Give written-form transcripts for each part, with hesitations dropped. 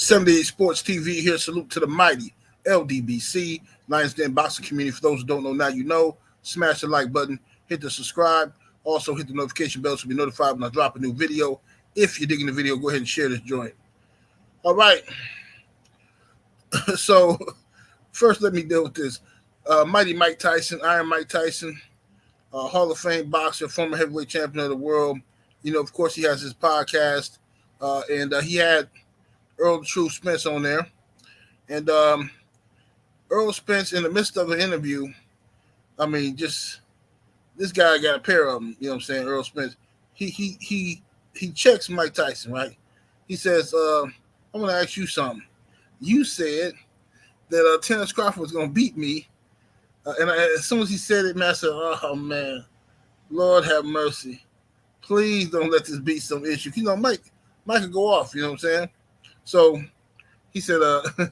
78 Sports TV here. Salute to the mighty ldbc, Lions Den boxing community. For those who don't know, now you know. Smash the like button, hit the subscribe, also hit the notification bell to be notified when I drop a new video. If you're digging the video, go ahead and share this joint. All right. So first, let me deal with this. Mighty Mike Tyson, Iron Mike Tyson, Hall of Fame boxer, former heavyweight champion of the world. You know, of course, he has his podcast, and he had Errol Spence on there. And Errol Spence, in the midst of an interview, I mean, just this guy got a pair of them. You know what I'm saying? Errol Spence. He checks Mike Tyson, right? He says, "I'm going to ask you something. You said that Terrence Crawford was going to beat me." And as soon as he said it, man, I said, "Oh, man, Lord have mercy. Please don't let this be some issue." You know, Mike could go off, you know what I'm saying? So he said, "I'm going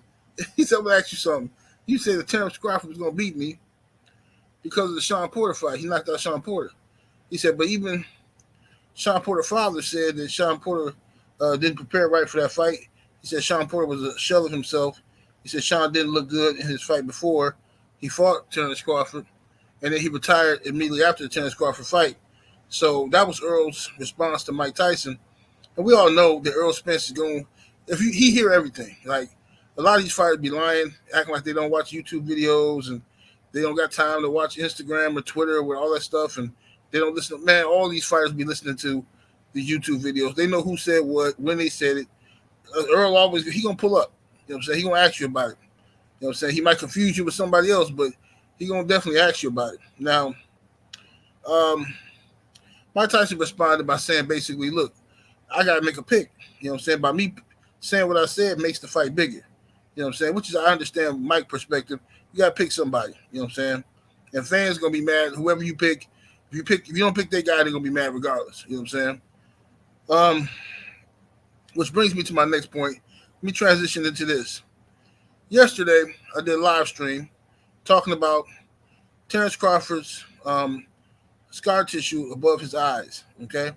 to ask you something. You said that Terrence Crawford was going to beat me because of the Sean Porter fight. He knocked out Sean Porter." He said, "But even Sean Porter's father said that Sean Porter didn't prepare right for that fight." He said Sean Porter was a shell of himself. He said Sean didn't look good in his fight before he fought Terrence Crawford, and then he retired immediately after the Terrence Crawford fight. So that was Earl's response to Mike Tyson. And we all know that Errol Spence is going, he hear everything. Like, a lot of these fighters be lying, acting like they don't watch YouTube videos, and they don't got time to watch Instagram or Twitter with all that stuff, and they don't listen. Man, all these fighters be listening to the YouTube videos. They know who said what, when they said it. Earl always, he going to pull up. You know what I'm saying? He going to ask you about it. You know what I'm saying? He might confuse you with somebody else, but he going to definitely ask you about it. Now, Mike Tyson responded by saying basically, look, I got to make a pick. You know what I'm saying? By me saying what I said makes the fight bigger. You know what I'm saying? Which is, I understand Mike's perspective. You got to pick somebody. You know what I'm saying? And fans going to be mad. Whoever you pick, if you don't pick that guy, they're going to be mad regardless. You know what I'm saying? Which brings me to my next point. Let me transition into this. Yesterday, I did a live stream talking about Terrence Crawford's scar tissue above his eyes, okay?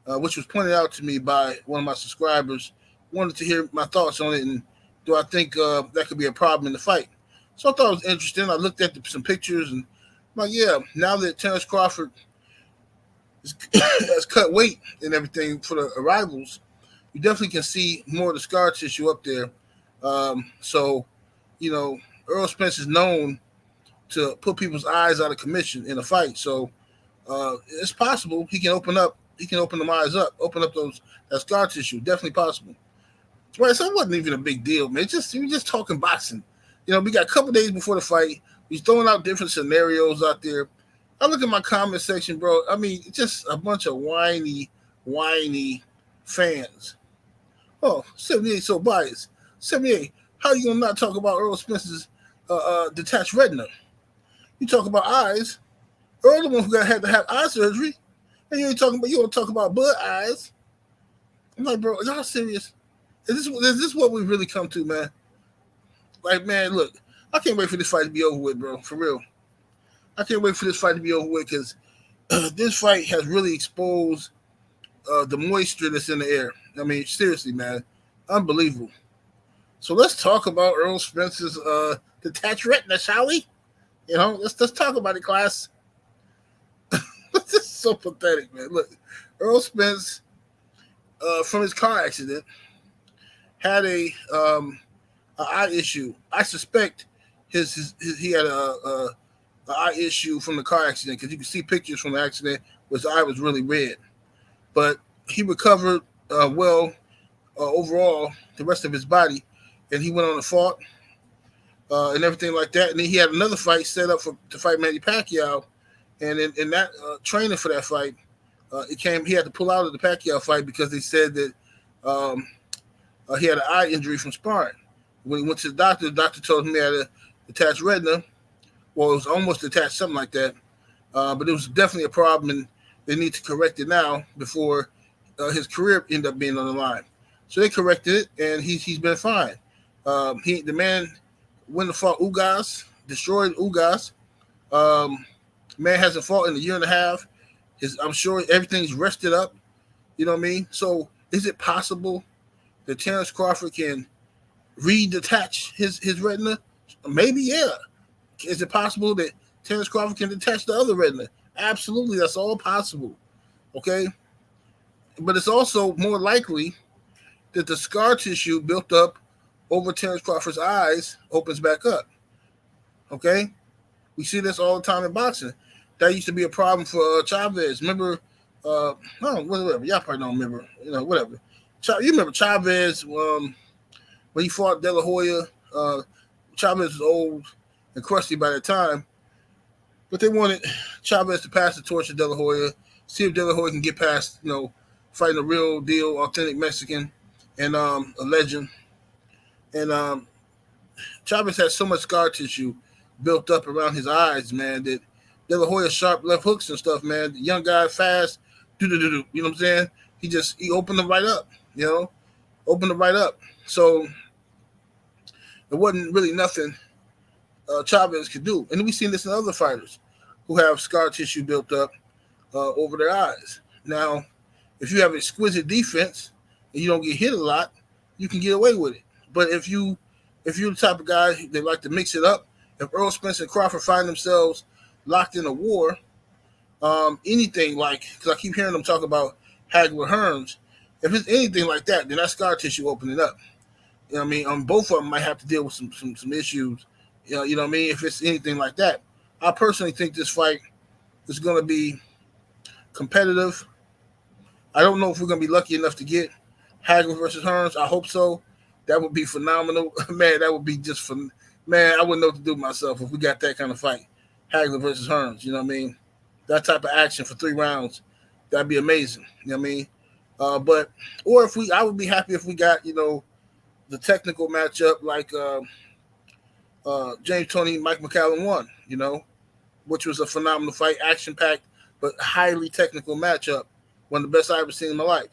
Which was pointed out to me by one of my subscribers. Wanted to hear my thoughts on it, and do I think that could be a problem in the fight? So I thought it was interesting. I looked at some pictures, and I'm like, yeah, now that Terrence Crawford has cut weight and everything for the arrivals, you definitely can see more of the scar tissue up there. So, you know, Errol Spence is known to put people's eyes out of commission in a fight. So it's possible he can open them eyes up, open up that scar tissue. Definitely possible. Right, so it wasn't even a big deal, man. We just talking boxing. You know, we got a couple days before the fight. He's throwing out different scenarios out there. I look at my comment section, bro. I mean, just a bunch of whiny fans. Oh, 78 so biased. 78, how you gonna not talk about Errol Spence's detached retina? You talk about eyes. Earl the one who had to have eye surgery, and you don't talk about bud eyes. I'm like, bro, are y'all serious? Is this what we really come to, man? Like, man, look, I can't wait for this fight to be over with, bro. For real. I can't wait for this fight to be over with because this fight has really exposed the moisture that's in the air. I mean, seriously, man. Unbelievable. So let's talk about Errol Spence's detached retina, shall we? You know, let's talk about it, class. This is so pathetic, man. Look, Errol Spence, from his car accident, had a eye issue. I suspect he had a eye issue from the car accident because you can see pictures from the accident where his eye was really red. But he recovered well overall, the rest of his body, and he went on and fought and everything like that. And then he had another fight set up to fight Manny Pacquiao, and in that training for that fight, he had to pull out of the Pacquiao fight because they said that he had an eye injury from sparring. When he went to the doctor told him he had a detached retina. Well, it was almost detached, something like that. But it was definitely a problem, and they need to correct it now before his career ended up being on the line. So they corrected it, and he's been fine. The man went and fought Ugas, destroyed Ugas. Man hasn't fought in a year and a half. I'm sure everything's rested up. You know what I mean? So is it possible that Terrence Crawford can redetach his retina? Maybe, yeah. Is it possible that Terrence Crawford can detach the other retina? Absolutely, that's all possible. Okay, but it's also more likely that the scar tissue built up over Terrence Crawford's eyes opens back up. Okay, we see this all the time in boxing. That used to be a problem for Chavez. Remember? Whatever. Y'all probably don't remember. Whatever. You remember Chavez when he fought De La Hoya? Chavez was old and crusty by that time, but they wanted Chavez to pass the torch to De La Hoya, see if De La Hoya can get past, fighting a real deal, authentic Mexican, and a legend. And Chavez had so much scar tissue built up around his eyes, man, that De La Hoya sharp left hooks and stuff, man. The young guy fast, you know what I'm saying? He opened them right up, opened them right up. So it wasn't really nothing Chavez could do. And we've seen this in other fighters who have scar tissue built up over their eyes. Now, if you have exquisite defense and you don't get hit a lot, you can get away with it. But if you're the type of guy that like to mix it up, if Errol Spence and Crawford find themselves locked in a war, anything like, because I keep hearing them talk about Hagler Hearns, if it's anything like that, then that scar tissue opening up. You know what I mean? Both of them might have to deal with some issues. You know what I mean? If it's anything like that. I personally think this fight is going to be competitive. I don't know if we're going to be lucky enough to get Hagler versus Hearns. I hope so. That would be phenomenal. Man, that would be just fun. Man, I wouldn't know what to do with myself if we got that kind of fight. Hagler versus Hearns, you know what I mean? That type of action for 3 rounds, that'd be amazing. You know what I mean? I would be happy if we got, the technical matchup like James Toney, Mike McCallum won, which was a phenomenal fight, action-packed, but highly technical matchup. One of the best I've ever seen in my life.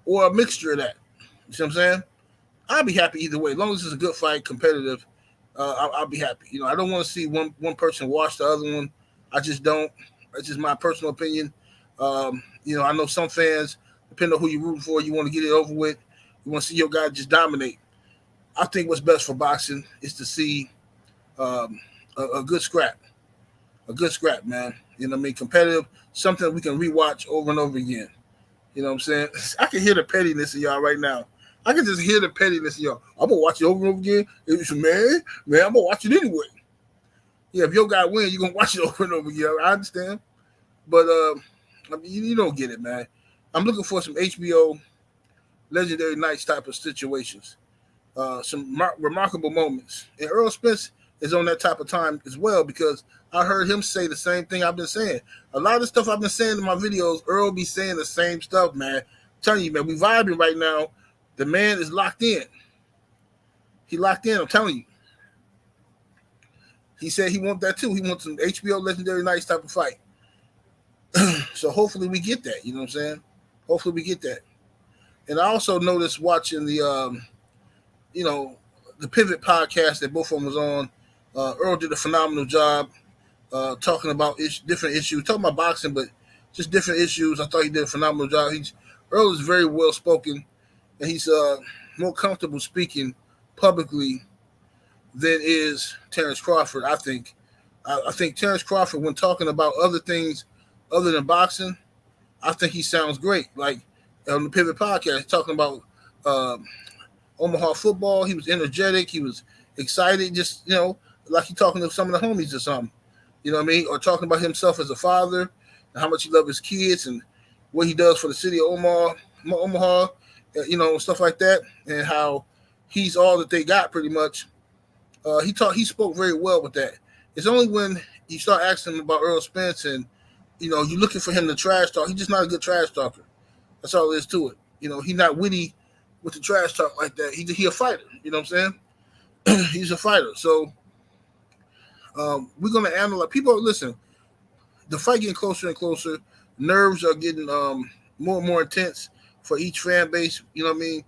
Or a mixture of that. You see what I'm saying? I'll be happy either way. As long as it's a good fight, competitive, I'll be happy. I don't want to see one person wash the other one. I just don't. That's just my personal opinion. I know some fans, depending on who you're rooting for, you want to get it over with. You want to see your guy just dominate. I think what's best for boxing is to see a good scrap. A good scrap, man. You know what I mean? Competitive, something we can rewatch over and over again. You know what I'm saying? I can hear the pettiness in y'all right now. I can just hear the pettiness in y'all. I'm going to watch it over and over again. It's man, I'm going to watch it anyway. Yeah, if your guy wins, you're going to watch it over and over again. I understand. But you don't get it, man. I'm looking for some HBO Legendary Nights type of situations. Some remarkable moments. And Errol Spence is on that type of time as well, because I heard him say the same thing I've been saying. A lot of the stuff I've been saying in my videos, Earl be saying the same stuff, man. I'm telling you, man, we vibing right now. The man is locked in. He locked in, I'm telling you. He said he wants that too. He wants some HBO Legendary Nights type of fight. So hopefully we get that, you know what I'm saying? Hopefully we get that. And I also noticed watching the, the Pivot podcast that both of them was on. Earl did a phenomenal job talking about different issues, talking about boxing, but just different issues. I thought he did a phenomenal job. Earl is very well spoken, and he's more comfortable speaking publicly than is Terrence Crawford, I think. I think Terrence Crawford, when talking about other things other than boxing, I think he sounds great. Like on the Pivot podcast, talking about Omaha football, he was energetic, he was excited, just, like he talking to some of the homies or something. You know what I mean? Or talking about himself as a father and how much he loves his kids and what he does for the city of Omaha, stuff like that, and how he's all that they got pretty much. He spoke very well with that. It's only when you start asking him about Errol Spence and, you're looking for him to trash talk. He's just not a good trash talker. That's all there is to it. He's not witty with the trash talk like that. He a fighter. You know what I'm saying? He's a fighter. So we're going to analyze. People, listen, the fight getting closer and closer. Nerves are getting more and more intense for each fan base. You know what I mean?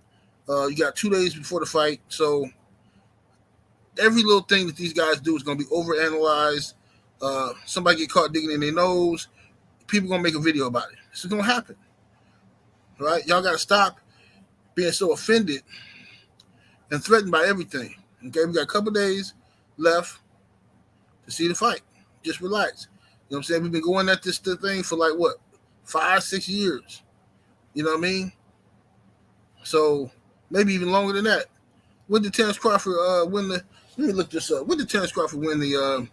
You got 2 days before the fight. So every little thing that these guys do is going to be overanalyzed. Somebody get caught digging in their nose. People going to make a video about it. It's going to happen. Right? Y'all got to stop being so offended and threatened by everything. Okay, we got a couple days left to see the fight. Just relax. You know what I'm saying? We've been going at this thing for like what, 5-6 years. You know what I mean? So maybe even longer than that. When did Terrence Crawford win the? Let me look this up. When did Terrence Crawford win the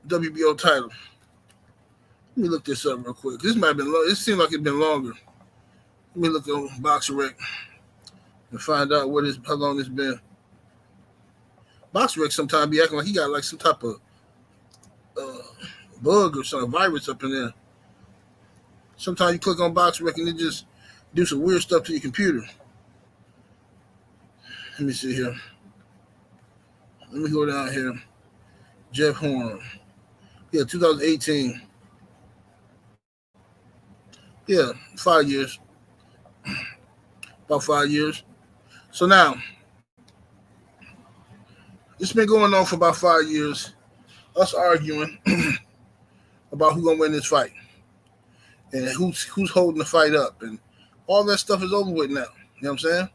WBO title? Let me look this up real quick. This might have been long. It seemed like it's been longer. Let me look on BoxRec and find out how long it's been. BoxRec sometimes be acting like he got like some type of bug or some virus up in there. Sometimes you click on BoxRec and it just do some weird stuff to your computer. Let me see here. Let me go down here. Jeff Horn. Yeah, 2018. Yeah, 5 years. About 5 years. So now, it's been going on for about 5 years. Us arguing about who's gonna win this fight and who's holding the fight up, and all that stuff is over with now. You know what I'm saying?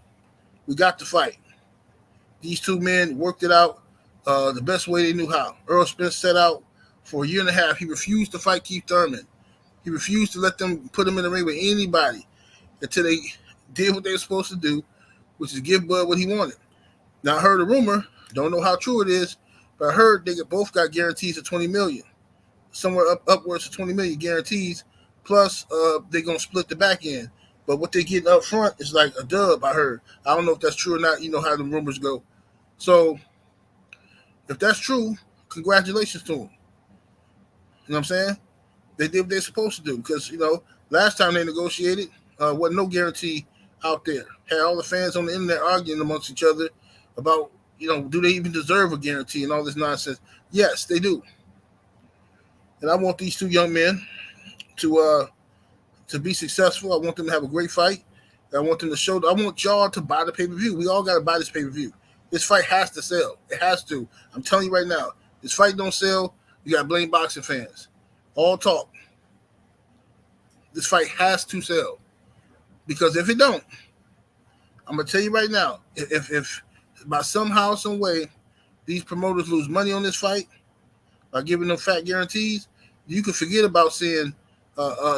We got the fight. These two men worked it out the best way they knew how. Errol Spence set out for a year and a half. He refused to fight Keith Thurman. He refused to let them put him in the ring with anybody until they did what they were supposed to do, which is give Bud what he wanted. Now I heard a rumor, don't know how true it is, but I heard they both got guarantees of $20 million, somewhere upwards of $20 million guarantees. Plus, they're gonna split the back end. But what they getting up front is like a dub. I heard. I don't know if that's true or not. You know how the rumors go. So, if that's true, congratulations to them. You know what I'm saying? They did what they're supposed to do because, last time they negotiated, wasn't no guarantee out there. Had all the fans on the internet arguing amongst each other about, do they even deserve a guarantee and all this nonsense. Yes, they do. And I want these two young men to be successful. I want them to have a great fight. I want them to show. I want y'all to buy the pay-per-view. We all got to buy this pay-per-view. This fight has to sell. It has to. I'm telling you right now. This fight don't sell, you got to blame boxing fans. All talk. This fight has to sell. Because if it don't, I'm going to tell you right now, if by somehow, some way, these promoters lose money on this fight by giving them fat guarantees, you can forget about seeing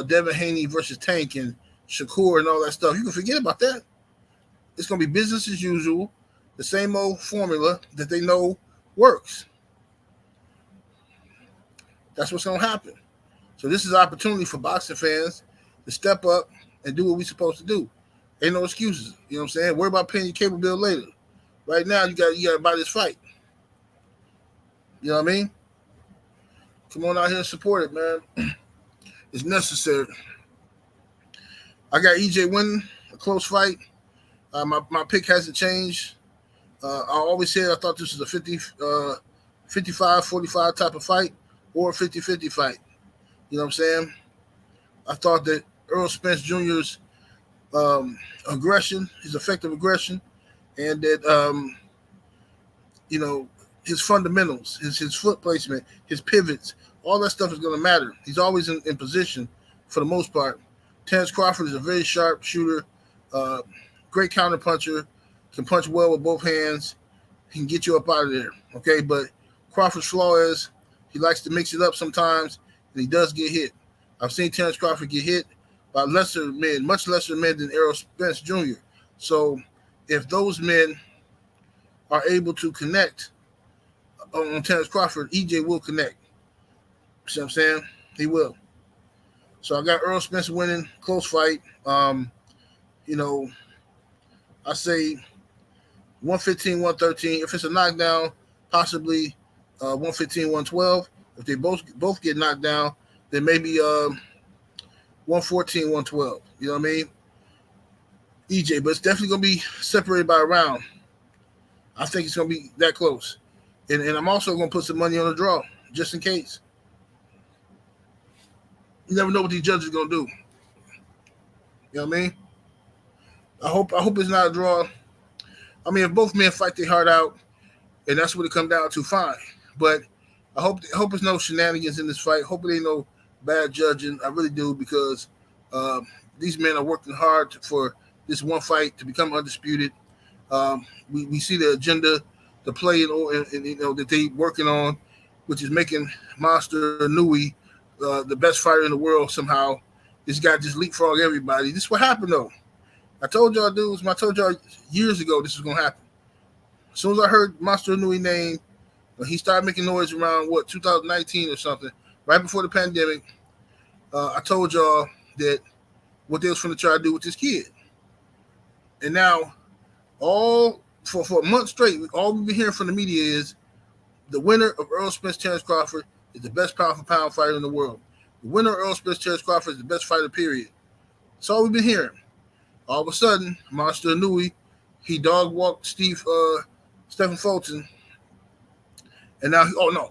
Devin Haney versus Tank and Shakur and all that stuff. You can forget about that. It's going to be business as usual, the same old formula that they know works. That's what's going to happen. So this is an opportunity for boxing fans to step up and do what we're supposed to do. Ain't no excuses. You know what I'm saying? Worry about paying your cable bill later. Right now, you got to buy this fight. You know what I mean? Come on out here and support it, man. It's necessary. I got EJ winning a close fight. My pick hasn't changed. I always said I thought this was a 55-45 type of fight or a 50-50 fight. You know what I'm saying? I thought that Errol Spence Jr.'s aggression, his effective aggression, and that, his fundamentals, his foot placement, his pivots, all that stuff is going to matter. He's always in position for the most part. Terrence Crawford is a very sharp shooter, great counter puncher, can punch well with both hands. He can get you up out of there, okay? But Crawford's flaw is he likes to mix it up sometimes, and he does get hit. I've seen Terrence Crawford get hit by lesser men, much lesser men than Errol Spence Jr. So if those men are able to connect on Terrence Crawford, EJ will connect. See what I'm saying? He will. So I got Errol Spence winning, close fight. I say 115, 113. If it's a knockdown, possibly 115, 112. If they both get knocked down, then maybe 114, 112. You know what I mean? EJ, but it's definitely going to be separated by a round. I think it's going to be that close. And I'm also going to put some money on the draw, just in case. You never know what these judges are going to do. You know what I mean? I hope it's not a draw. I mean, if both men fight their heart out, and that's what it comes down to, fine. But I hope there's no shenanigans in this fight. Hope it ain't no bad judging. I really do, because these men are working hard for this one fight to become undisputed. We see the agenda, the play, and that they working on, which is making Monster Nui the best fighter in the world somehow. This guy just leapfrog everybody. This is what happened though. I told y'all dudes, I told y'all years ago this was gonna happen. As soon as I heard Monster Nui name, he started making noise around 2019 or something, right before the pandemic. I told y'all that what they was going to try to do with this kid. And now, all for a month straight, all we've been hearing from the media is the winner of Errol Spence, Terrence Crawford is the best pound-for-pound fighter in the world. The winner of Errol Spence, Terrence Crawford is the best fighter, period. That's all we've been hearing. All of a sudden, Monster Nui, he dog-walked Stephen Fulton. And now,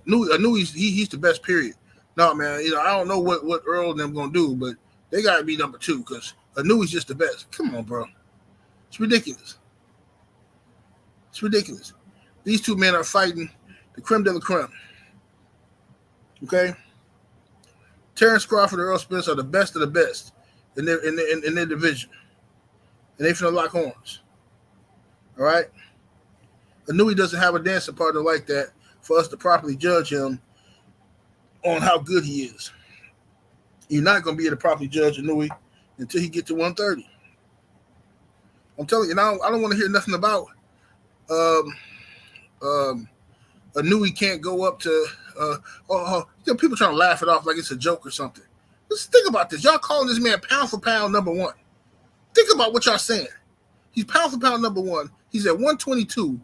Nui's he's the best, period. No, man, I don't know what Earl and them going to do, but they got to be number 2 because Nui's just the best. Come on, bro. It's ridiculous. It's ridiculous. These two men are fighting the creme de la creme. Okay? Terrence Crawford and Errol Spence are the best of the best in their division. And they finna lock horns. All right? Nui doesn't have a dancing partner like that for us to properly judge him on how good he is. You're not going to be able to properly judge Nui until he gets to 130. I'm telling you, I don't want to hear nothing about Nui can't go up to people trying to laugh it off like it's a joke or something. Just think about this. Y'all calling this man pound for pound number 1. Think about what y'all saying. He's pound for pound number 1. He's at 122,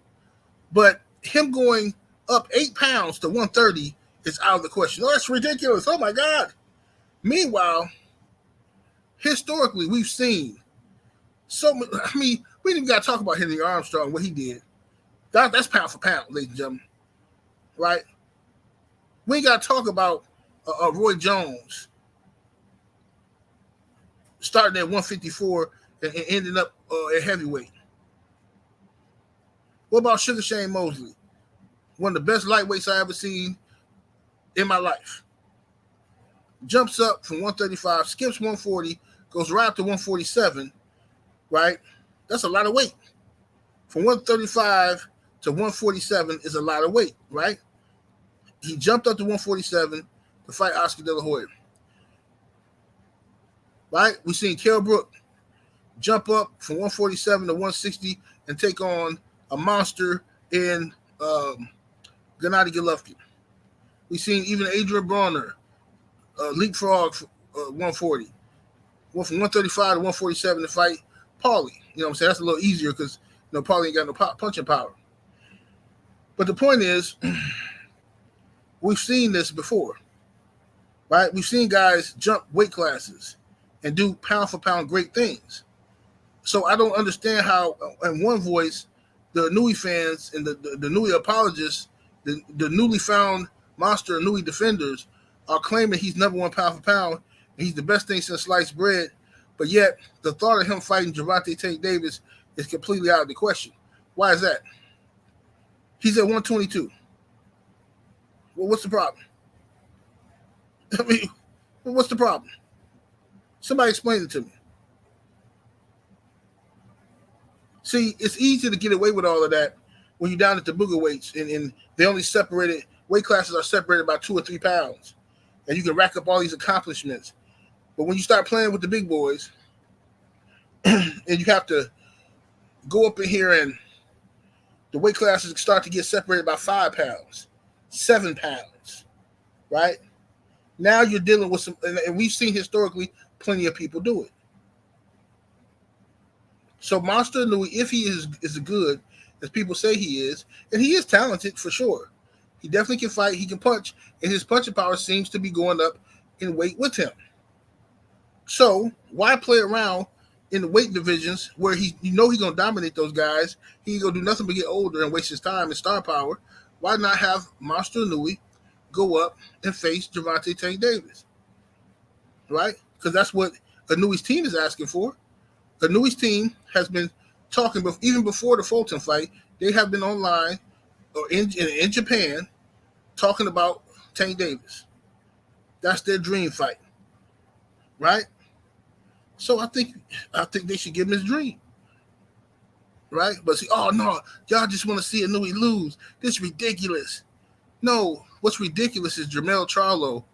but him going up 8 pounds to 130 is out of the question. Oh, that's ridiculous. Oh my God. Meanwhile, historically, we've seen we didn't even got to talk about Henry Armstrong, what he did. That's pound for pound, ladies and gentlemen. Right? We ain't got to talk about Roy Jones starting at 154 and ending up at heavyweight. What about Sugar Shane Mosley? One of the best lightweights I ever seen in my life. Jumps up from 135, skips 140, goes right up to 147, right? That's a lot of weight. From 135 to 147 is a lot of weight, right? He jumped up to 147 to fight Oscar De La Hoya. Right? We've seen Kell Brook jump up from 147 to 160 and take on a monster in Gennady Golovkin. We've seen even Adrian Bronner leapfrog 140. Went from 135 to 147 to fight Paulie. You know what I'm saying? That's a little easier because Paulie ain't got no punching power. But the point is, we've seen this before, right? We've seen guys jump weight classes and do pound for pound great things. So I don't understand how, in one voice, the Nui fans and the Nui apologists, the newly found monster Nui defenders are claiming he's number 1 pound for pound and he's the best thing since sliced bread, but yet the thought of him fighting Gervonta Tank Davis is completely out of the question. Why is that? He's at 122. Well, what's the problem? I mean, what's the problem? Somebody explain it to me. See, it's easy to get away with all of that when you're down at the booger weights and they only separated, weight classes are separated by 2 or 3 pounds. And you can rack up all these accomplishments. But when you start playing with the big boys and you have to go up in here and the weight classes start to get separated by 5 pounds, 7 pounds, right? Now you're dealing with some, and we've seen historically plenty of people do it. So Monster Nui, if he is as good as people say he is, and he is talented for sure. He definitely can fight, he can punch, and his punching power seems to be going up in weight with him. So why play around in the weight divisions where he's going to dominate those guys? He ain't going to do nothing but get older and waste his time and star power. Why not have Monster Nui go up and face Gervonta Tank Davis? Right? Because that's what Nui's team is asking for. Nui's team has been talking, even before the Fulton fight, they have been online or in Japan talking about Tank Davis. That's their dream fight. Right? So I think they should give him his dream. Right? But see, oh no, y'all just want to see Inoue lose. This is ridiculous. No, what's ridiculous is Jermell Charlo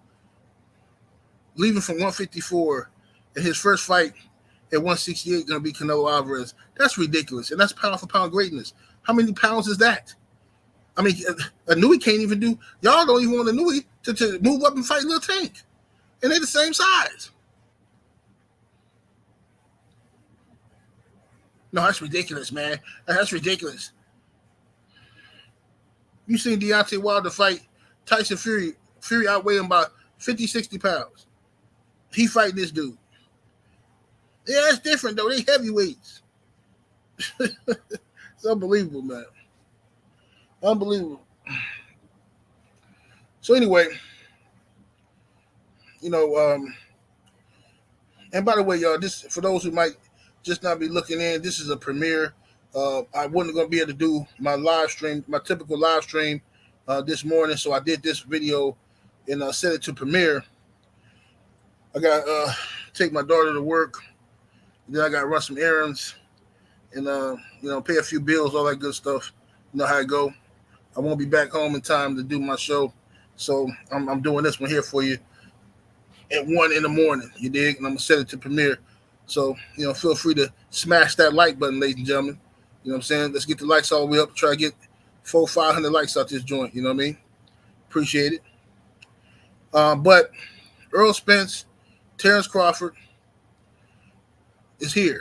leaving from 154 and his first fight at 168 going to be Canelo Alvarez. That's ridiculous. And that's pound for pound greatness. How many pounds is that? I mean, Inoue can't even do, y'all don't even want Inoue to move up and fight Lil Tank. And they're the same size. No, that's ridiculous, man. That's ridiculous. You seen Deontay Wilder fight Tyson Fury. Fury outweighed him by 50, 60 pounds. He fight this dude. Yeah, it's different, though. They heavyweights. It's unbelievable, man. Unbelievable. So anyway, and by the way, y'all, this for those who might just not be looking in, this is a premiere. I wasn't going to be able to do my live stream, my typical live stream this morning, so I did this video and set it to premiere. I got take my daughter to work, then I got to run some errands and pay a few bills, all that good stuff. You know how it go. I won't be back home in time to do my show, so I'm doing this one here for you at 1 in the morning. You dig? And I'm gonna set it to premiere. So feel free to smash that like button, ladies and gentlemen. You know what I'm saying? Let's get the likes all the way up. Try to get 400-500 likes out this joint. You know what I mean? Appreciate it. But Errol Spence, Terrence Crawford is here.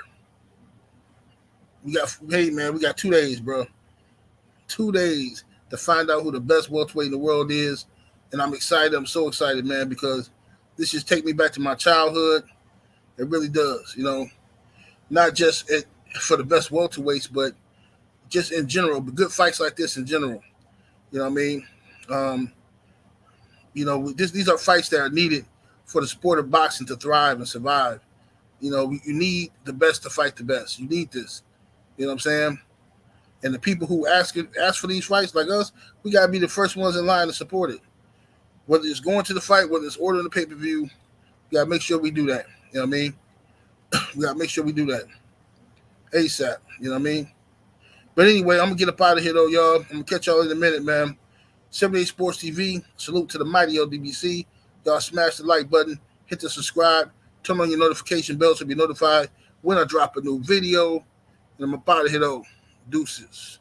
We got 2 days, bro. 2 days to find out who the best welterweight in the world is. And I'm excited. I'm so excited, man, because this just takes me back to my childhood. It really does, not just for the best welterweights, but just in general, but good fights like this in general. You know what I mean? These are fights that are needed for the sport of boxing to thrive and survive. You need the best to fight the best. You need this. You know what I'm saying? And the people who ask for these fights, like us, we got to be the first ones in line to support it. Whether it's going to the fight, whether it's ordering the pay-per-view, we got to make sure we do that. You know what I mean? We got to make sure we do that ASAP. You know what I mean? But anyway, I'm going to get up out of here, though, y'all. I'm going to catch y'all in a minute, man. 78 Sports TV. Salute to the mighty ldbc. Y'all smash the like button. Hit the subscribe. Turn on your notification bell to be notified when I drop a new video. And I'm up out of here, though. Deuces.